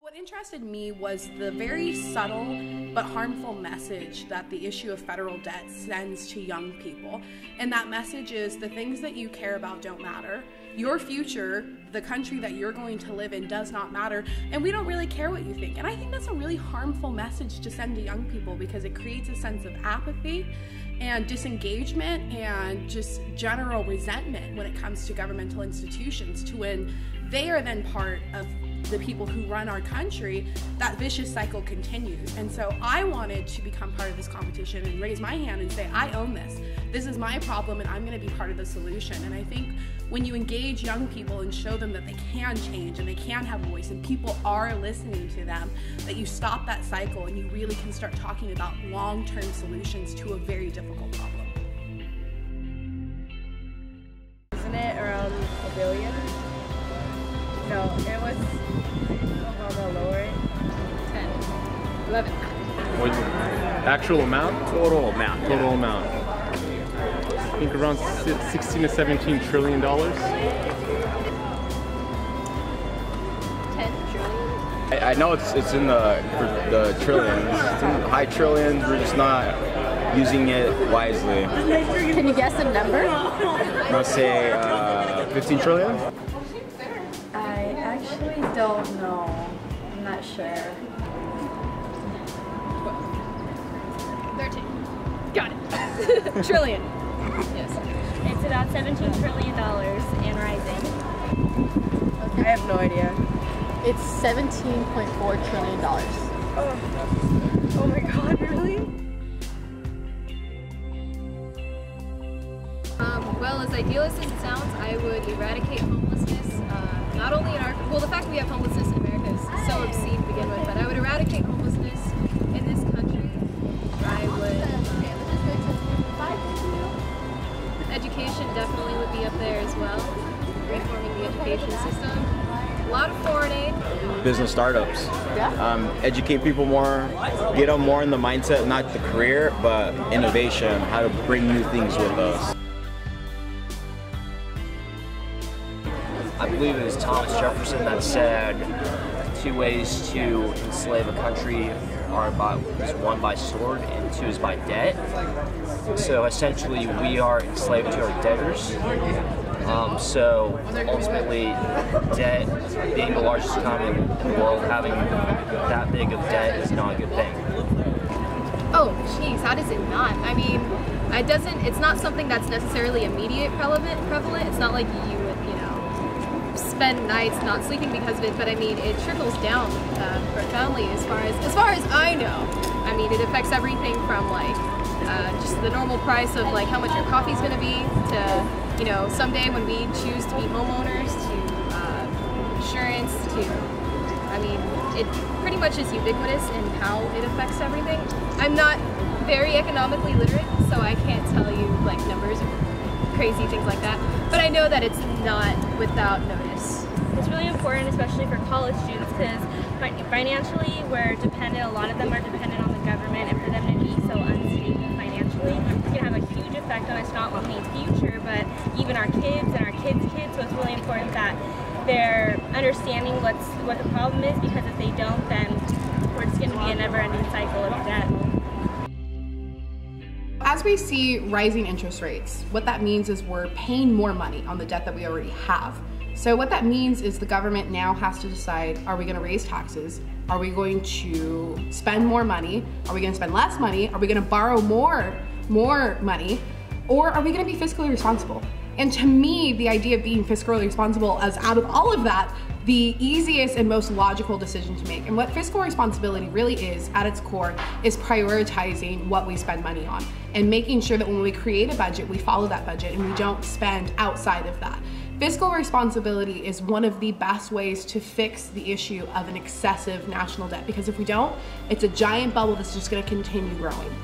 What interested me was the very subtle but harmful message that the issue of federal debt sends to young people. And that message is the things that you care about don't matter. Your future, the country that you're going to live in, does not matter, and we don't really care what you think. And I think that's a really harmful message to send to young people because it creates a sense of apathy and disengagement and just general resentment when it comes to governmental institutions, to when they are then part of the people who run our country. That vicious cycle continues. And so I wanted to become part of this competition and raise my hand and say, I own this. This is my problem and I'm going to be part of the solution. And I think when you engage young people and show them that they can change and they can have a voice and people are listening to them, that you stop that cycle and you really can start talking about long-term solutions to a very difficult problem. Isn't it around $1 billion? No, it was on the lower end. 10, 11. What's the actual amount? Total amount. Total amount. I think around 16 to 17 trillion dollars. 10 trillion? I know it's in the trillions. It's in the high trillions. We're just not using it wisely. Can you guess the number? Let's say 15 trillion. I actually don't know. I'm not sure. 13. Got it. Trillion. Yes. It's about $17 trillion and rising. Okay. I have no idea. It's $17.4 trillion. Oh my god, really? Well, as idealist as it sounds, I would eradicate homelessness. Not only in our, well, the fact that we have homelessness in America is so obscene to begin with, but I would eradicate homelessness in this country. I would, education definitely would be up there as well, reforming the education system. A lot of foreign aid. Business startups. Educate people more, get them more in the mindset, not the career, but innovation, how to bring new things with us. I believe it was Thomas Jefferson that said 2 ways to enslave a country are one by sword and 2 is by debt. So essentially we are enslaved to our debtors. So ultimately debt, being the largest economy in the world, having that big of debt is not a good thing. Oh, geez, how does it not? I mean, it's not something that's necessarily immediate prevalent. It's not like you would, spend nights not sleeping because of it, but I mean, it trickles down profoundly as far as I know. I mean, it affects everything from like just the normal price of like how much your coffee's going to be to, someday when we choose to be homeowners, to insurance, to, I mean, it pretty much is ubiquitous in how it affects everything. I'm not very economically literate, so I can't tell you like numbers or crazy things like that, but I know that it's not without notice. It's really important, especially for college students, because financially we're dependent, a lot of them are dependent on the government, and for them to be so unstable financially, it's going to have a huge effect on us, not only future, but even our kids and our kids' kids. So it's really important that they're understanding what the problem is, because if they don't, then we're just going to be a never-ending cycle of debt. As we see rising interest rates, what that means is we're paying more money on the debt that we already have. So what that means is the government now has to decide, are we going to raise taxes? Are we going to spend more money? Are we going to spend less money? Are we going to borrow more money? Or are we going to be fiscally responsible? And to me, the idea of being fiscally responsible is, out of all of that, the easiest and most logical decision to make. And what fiscal responsibility really is, at its core, is prioritizing what we spend money on and making sure that when we create a budget, we follow that budget and we don't spend outside of that. Fiscal responsibility is one of the best ways to fix the issue of an excessive national debt, because if we don't, it's a giant bubble that's just going to continue growing.